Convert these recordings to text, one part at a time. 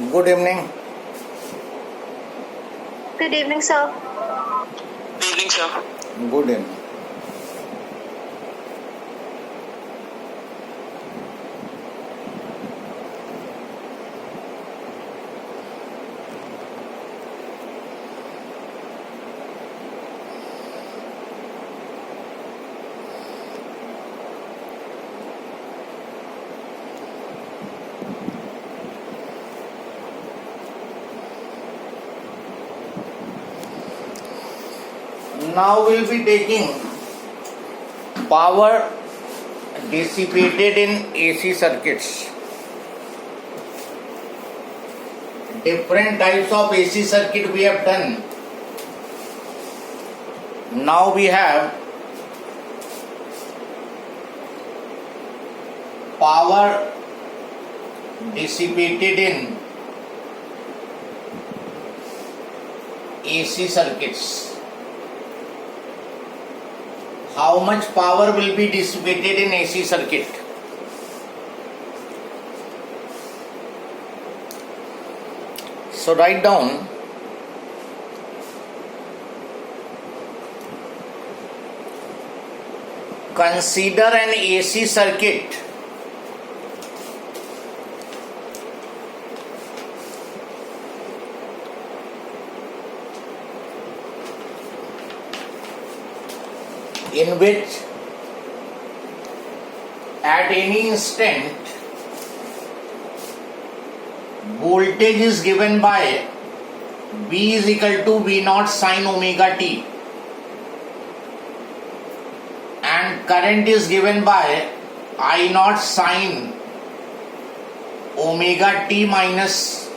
Good evening. Good evening, sir. Good evening, sir. Good evening. Now we'll be taking power dissipated in AC circuits. Different types of AC circuit we have done. Now we have power dissipated in AC circuits. How much power will be dissipated in AC circuit? So write down consider an AC circuit in which at any instant voltage is given by V is equal to V naught sin omega t and current is given by I naught sin omega t minus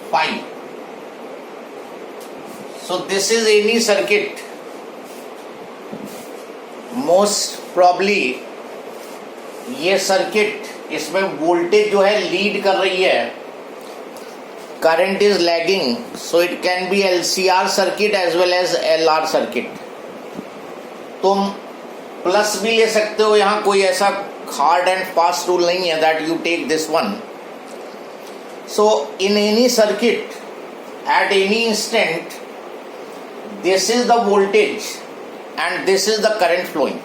phi. So this is any circuit. Most probably ये circuit, इसमें voltage जो है lead कर रही है, current is lagging, so it can be LCR circuit as well as LR circuit. तुम plus भी ले सकते हो, यहाँ कोई ऐसा हार्ड एंड फास्ट रूल नहीं है that you take this one. So in any circuit at any instant this is the voltage and this is the current flowing.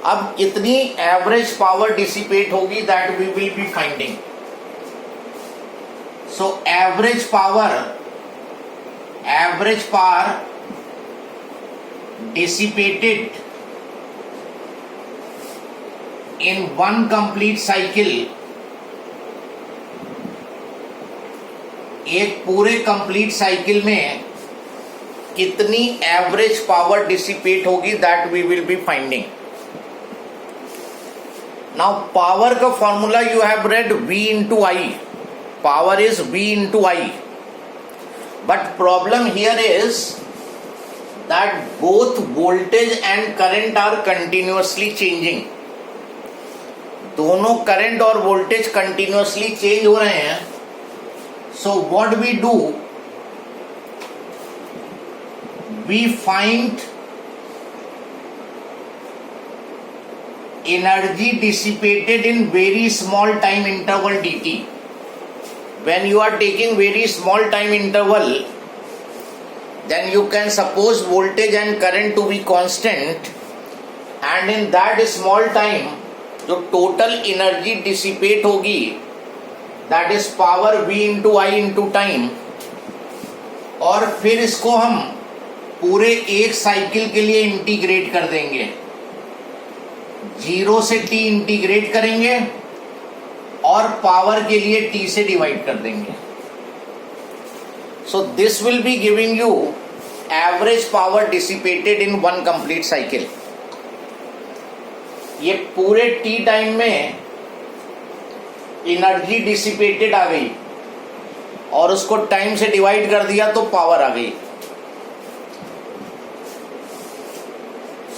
अब इतनी एवरेज पावर डिसिपेट होगी that we will be finding. So average power dissipated in one complete cycle, एक पूरे complete cycle में कितनी average power dissipate होगी that we will be finding. Now power का formula you have read V into I. Power is V into I, but problem here is that both voltage and current are continuously changing. दोनों current और voltage continuously change हो रहे हैं. So what we do, we find energy dissipated in very small time interval dt. When you are taking very small time interval, then you can suppose voltage and current to be constant, and in that small time जो total energy dissipate होगी, that is power V into I into time. और फिर इसको हम पूरे एक cycle के लिए इंटीग्रेट कर देंगे. 0 से t इंटीग्रेट करेंगे और पावर के लिए t से डिवाइड कर देंगे. So this will be giving you average power dissipated in one complete cycle. ये पूरे t टाइम में एनर्जी डिसिपेटेड आ गई और उसको टाइम से डिवाइड कर दिया तो पावर आ गई.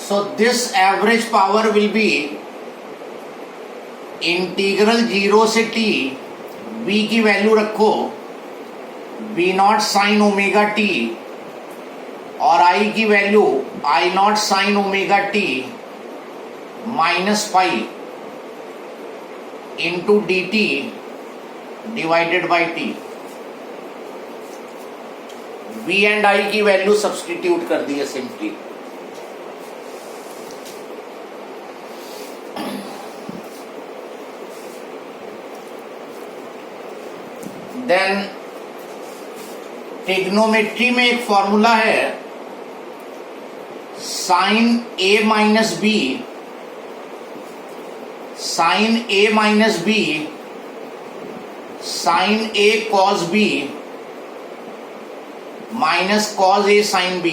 So this average power will be integral 0 से t, v की वैल्यू रखो v not sine omega t और I की value I not sine omega t minus five into dt divided by T. v and i की value substitute कर दी है simply. Then trigonometry में एक फॉर्मूला है sine a minus b, sine a minus b sine a cos b minus cos a sine b।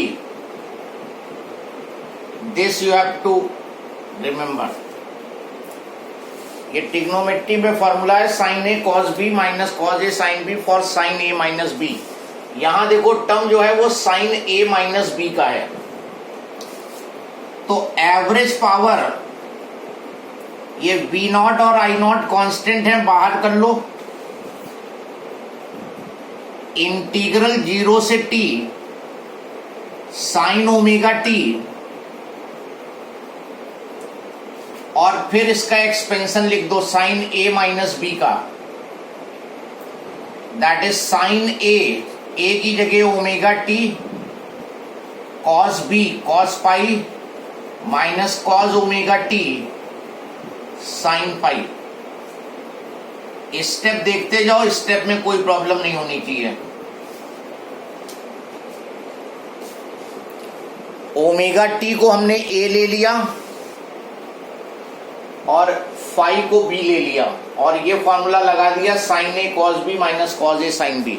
This you have to remember. ये trigonometry में formula है sine a cos b minus cos a sine b for sine a minus b। यहां देखो term जो है वो sign a minus b का है, तो एवरेज पावर ये v नॉट और i नॉट कांस्टेंट है, बाहर कर लो। इंटीग्रल 0 से t साइन ओमेगा t और फिर इसका एक्सपेंशन लिख दो साइन a माइनस बी का। दैट इज साइन a की जगह omega t cos b cos pi minus cos omega t sine pi. Step देखते जाओ, स्टेप में कोई प्रॉब्लम नहीं होनी चाहिए। ओमेगा टी को हमने a ले लिया और फाई को b ले लिया और ये फॉर्मूला लगा दिया sine a cos b minus cos a sine b।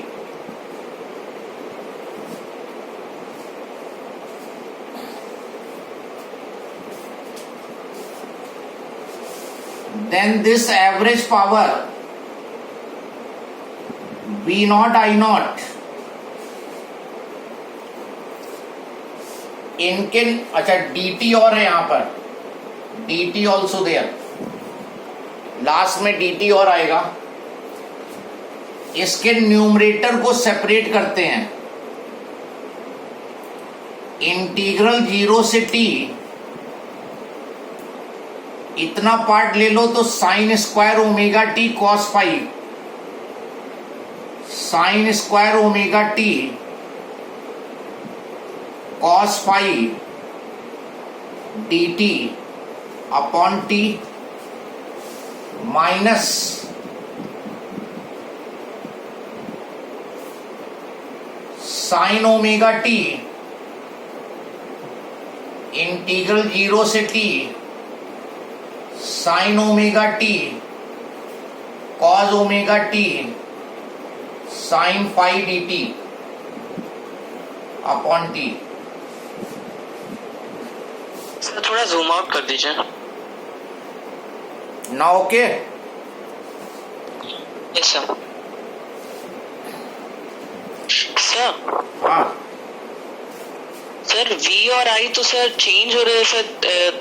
then this average power v naught i naught इनके अच्छा dt और है यहां पर, dt ऑल्सो देयर, लास्ट में dt और आएगा। इसके न्यूमरेटर को सेपरेट करते हैं। इंटीग्रल 0 से t इतना पार्ट ले लो तो sine square omega t cos pi, sine square omega t cos pi d t upon t minus sine omega t integral 0 से t sine omega t cos omega t sine phi d t upon t. Sir थोड़ा zoom out कर दीजिए ना। Okay yes sir. Sir हाँ sir v और i तो sir change हो रहे हैं सर,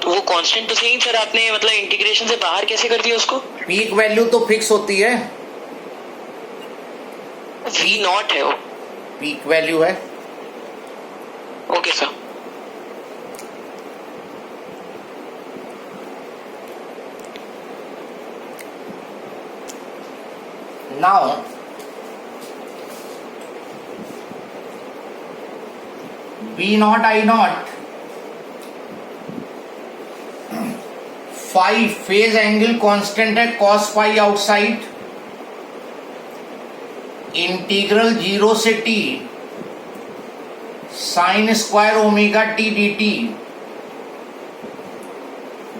वो कांस्टेंट तो सही सर, आपने मतलब इंटीग्रेशन से बाहर कैसे कर दिया उसको? पीक वैल्यू तो फिक्स होती है, v नॉट है वो, पीक वैल्यू है। Okay sir. Now v nought i nought phi phase angle constant है cos पाई आउटसाइड, इंटीग्रल 0 से t sine square omega t d t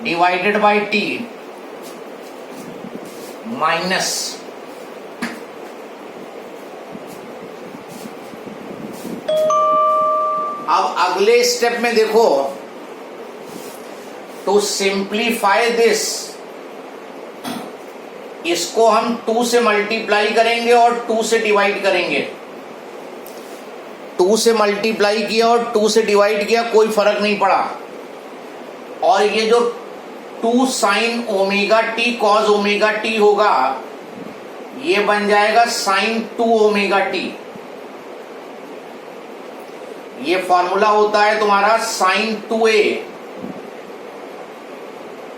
divided by t minus अब अगले step में देखो, to simplify this, इसको हम 2 से मल्टीप्लाई करेंगे और 2 से डिवाइड करेंगे। 2 से मल्टीप्लाई किया और 2 से डिवाइड किया, कोई फर्क नहीं पड़ा। और ये जो 2 sine omega t cos omega t होगा, ये बन जाएगा साइन 2 ओमेगा टी। ये फॉर्मूला होता है तुम्हारा sine 2a,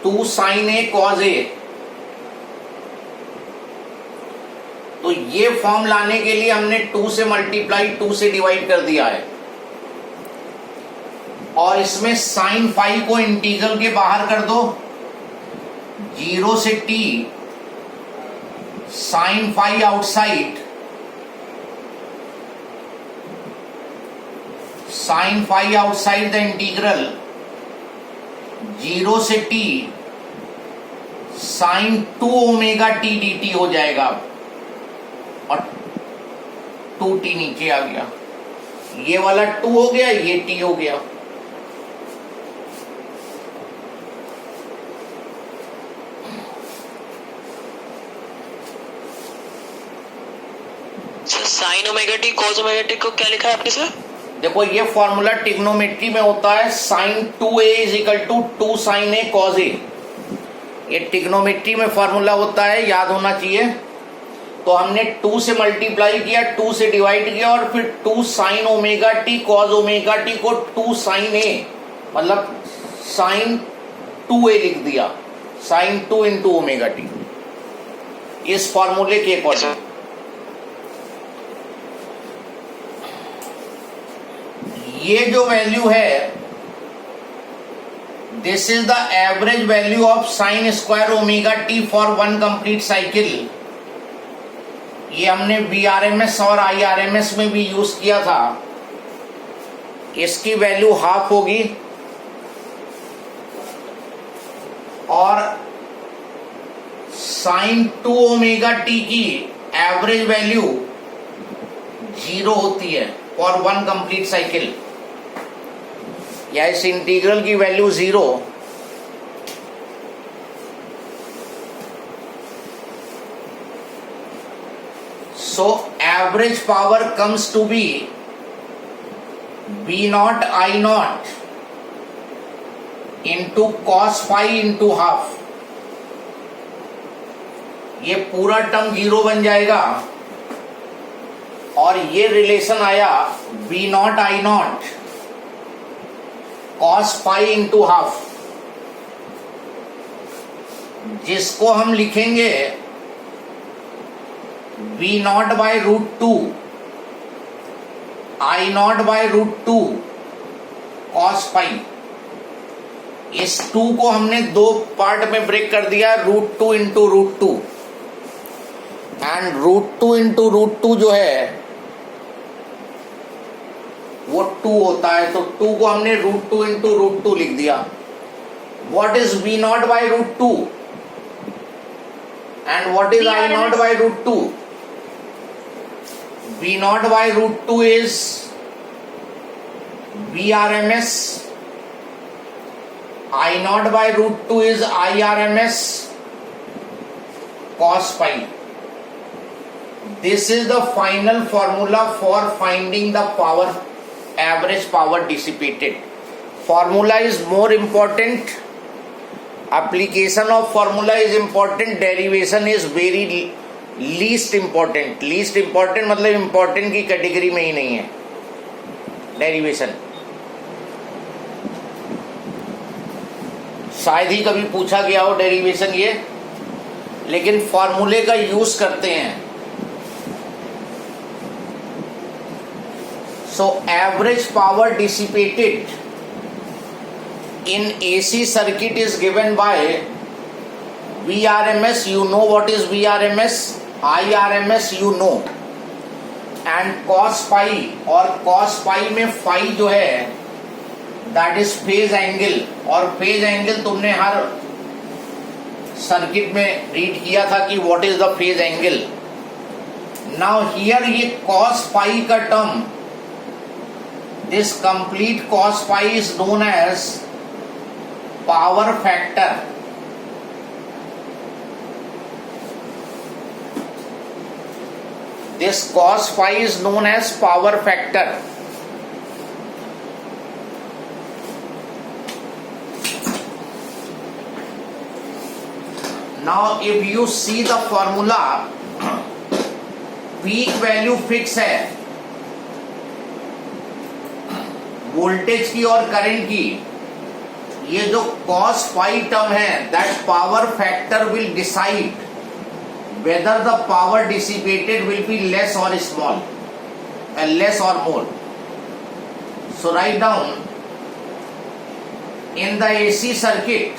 2 sine a cos a। तो ये फॉर्म लाने के लिए हमने 2 से मल्टीप्लाई 2 से डिवाइड कर दिया है, और इसमें साइन फाई को इंटीग्रल के बाहर कर दो, 0 से t sine phi outside, sine phi outside the integral 0 से t sine 2 omega t d हो जाएगा, और 2t नीचे आ गया, ये वाला 2 हो गया, ये t हो गया। Sir sign omega t cos omega T को क्या लिखा है आपने सर? देखो ये फॉर्मूला ट्रिग्नोमेट्री में होता है, sine 2a is equal to 2 sine a cos a। ये ट्रिग्नोमेट्री में फॉर्मूला होता है, याद होना चाहिए। तो हमने 2 से मल्टीप्लाई किया, 2 से डिवाइड किया, और फिर 2 sine omega t cos omega T को 2 साइन a मतलब साइन 2a लिख दिया, साइन 2 इंटू ओमेगा टी, इस फॉर्मूले के अकॉर्डिंग। ये जो वैल्यू है, this is the average value of sine square omega T for 1 complete cycle. ये हमने VRMS और IRMS में भी यूज किया था। इसकी वैल्यू हाफ होगी, और साइन 2 ओमेगा टी की एवरेज वैल्यू 0 होती है फॉर 1 कंप्लीट साइकिल, या इस इंटीग्रल की value 0। So average power comes to be B nought I nought into cos phi into half. ये पूरा टर्म 0 बन जाएगा, और ये रिलेशन आया B nought I nought cos phi into half, जिसको हम लिखेंगे B nought by √2 I nought by √2 cos phi. इस 2 को हमने 2 पार्ट में ब्रेक कर दिया, √2 इंटू √2, एंड √2 इंटू √2 जो है वो 2 होता है, तो 2 को हमने √2 इंटू √2 लिख दिया। What is B nought by √2 and what is I nought by √2? B nought by √2 is VRMS, I nought by √2 is IRMS cos phi. This is the final formula for finding the power, average power dissipated. Formula is more important, application of formula is important, derivation is very least important. Least important मतलब important की category में ही नहीं है derivation. शायद ही कभी पूछा गया हो डेरिवेशन ये, लेकिन फॉर्मूले का यूज करते हैं। So average power dissipated in AC circuit is given by VRMS. You know what is VRMS? IRMS you know. And cos phi, और cos phi में phi जो है that is phase angle, और phase angle तुमने हर circuit में read किया था कि what is the phase angle. Now here ये cos phi का term, this complete cos phi is known as power factor. This cos phi is known as power factor. Now if you see the formula, peak value fix है voltage की और current की। ये जो cos phi term है, that power factor will decide whether the power dissipated will be less or small, less or more. So write down, in the AC circuit,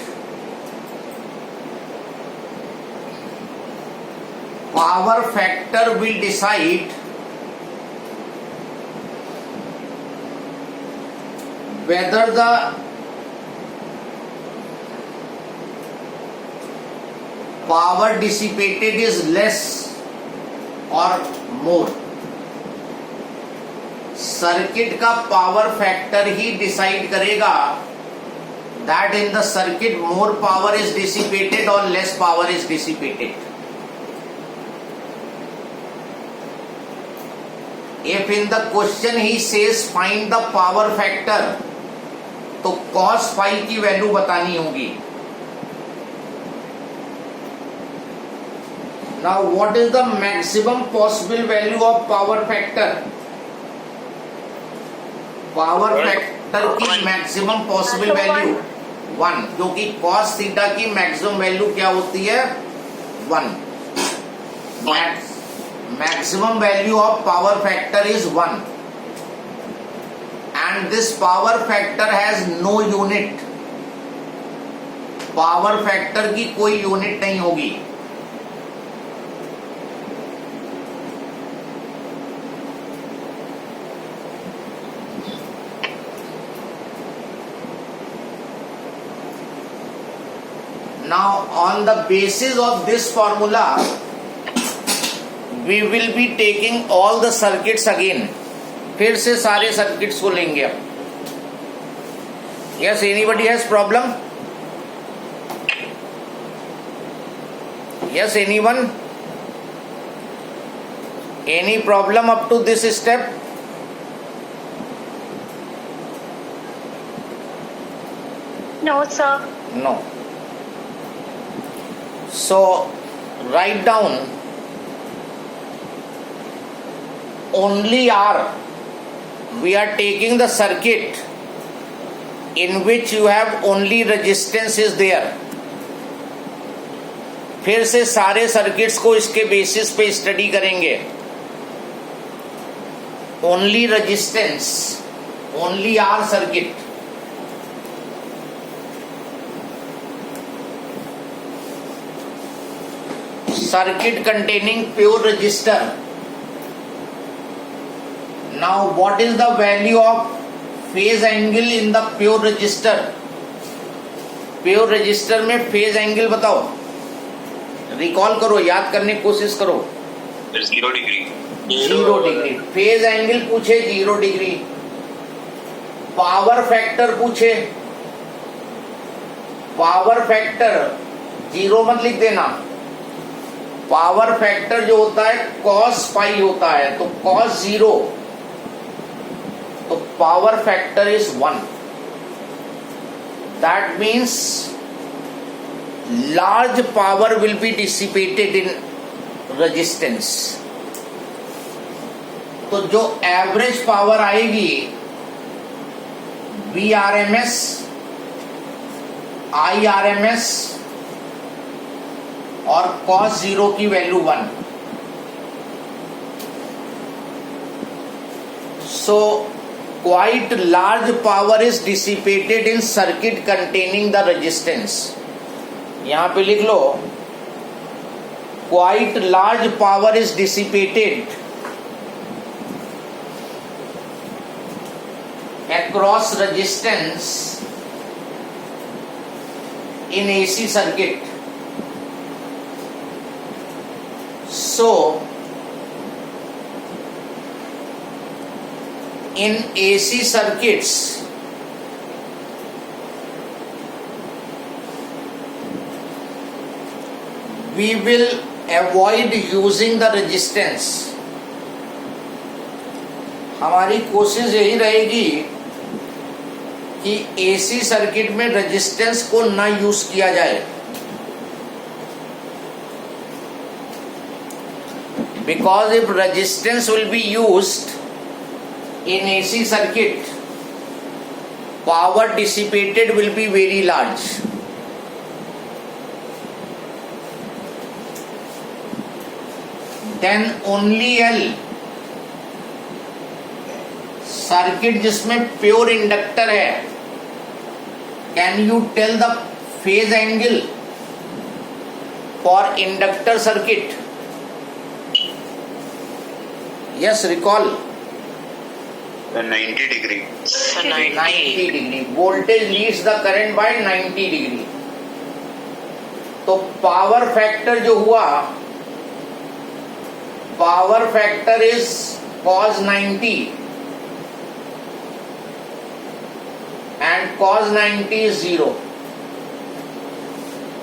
power factor will decide whether the power dissipated is less or more. Circuit का power factor ही decide करेगा that in the circuit more power is dissipated or less power is dissipated. If in the question he says find the power factor, तो cos phi की value बतानी होगी. Now what is the maximum possible value of power factor? Power factor की maximum possible value 1, क्योंकि cos theta की maximum value क्या होती है 1. Maximum value of power factor is 1 and this power factor has no unit. Power factor की कोई unit नहीं होगी. Now on the basis of this formula we will be taking all the circuits again. फिर से सारे circuits को लेंगे अब. Yes, anybody has problem? Yes, anyone? Any problem up to this step? No, sir. No. So write down only R. We are taking the circuit in which you have only resistance is there. फिर से सारे circuits को इसके basis पे study करेंगे. Only resistance, only R circuit. Circuit containing pure resistor. Now what is the value of phase angle in the pure resistor? Pure resistor में phase angle बताओ. Recall करो, याद करने की कोशिश करो. 0 डिग्री. 0 डिग्री. फेज एंगल पूछे 0 डिग्री. पावर फैक्टर पूछे. पावर फैक्टर 0 मत लिख देना. पावर फैक्टर जो होता है cos पाई होता है, तो cos 0, तो power factor is 1. That means large power will be dissipated in resistance. तो जो एवरेज पावर आएगी VRMS, IRMS और cos 0 की value 1. So quite large power is dissipated in circuit containing the resistance. यहां पे लिख लो, quite large power is dissipated across resistance in AC circuit. So in AC circuits we will avoid using the resistance. हमारी कोशिश यही रहेगी कि AC circuit में resistance को ना यूज किया जाए. Because if resistance will be used in AC circuit, power dissipated will be very large. then only L. Circuit जिसमें प्योर इंडक्टर है, can you tell the phase angle for inductor circuit? Yes, recall. 90 degree. 90 degree. Voltage leads the current by 90 degree. तो power factor जो हुआ, power factor is cos 90 and cos 90 is 0.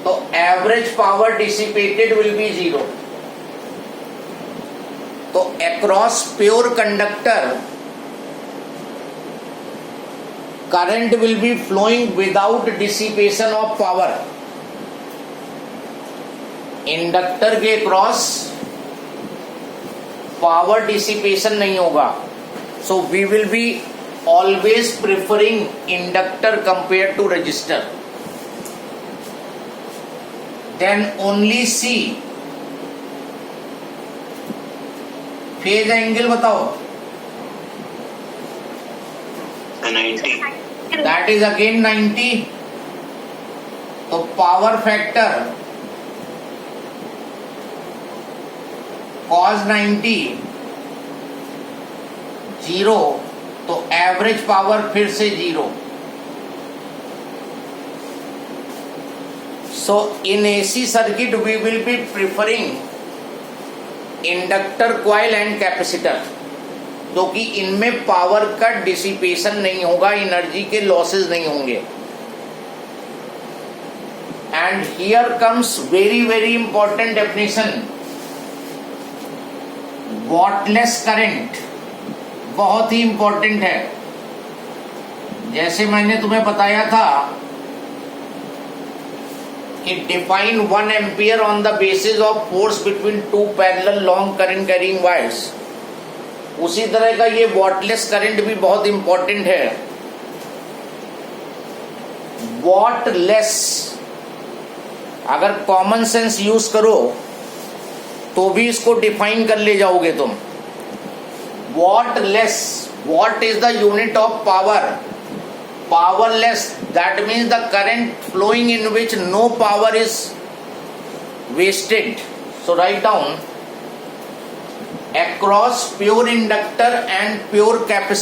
तो average power dissipated will be 0. तो across pure conductor current will be flowing without dissipation of power. Inductor के cross power dissipation नहीं होगा. So we will be always preferring inductor compared to resistor. Then only C. Phase angle बताओ. 90. That is again 90. तो power factor cos 90 0, तो average power फिर से 0. So in AC circuit we will be preferring inductor, coil and capacitor, क्योंकि इनमें power का dissipation नहीं होगा, एनर्जी के लॉसेस नहीं होंगे. And here comes very very important definition. Wattless current बहुत ही इंपॉर्टेंट है. जैसे मैंने तुम्हें बताया था कि define 1 ampere on the basis of force between two parallel long current carrying wires, उसी तरह का ये वॉटलेस करंट भी बहुत इंपॉर्टेंट है. वॉटलेस अगर कॉमन सेंस यूज करो तो भी इसको डिफाइन कर ले जाओगे तुम. Whattless, what is the unit of power? Powerless, that means the current flowing in which no power is wasted. So write down across pure inductor and pure capacitor.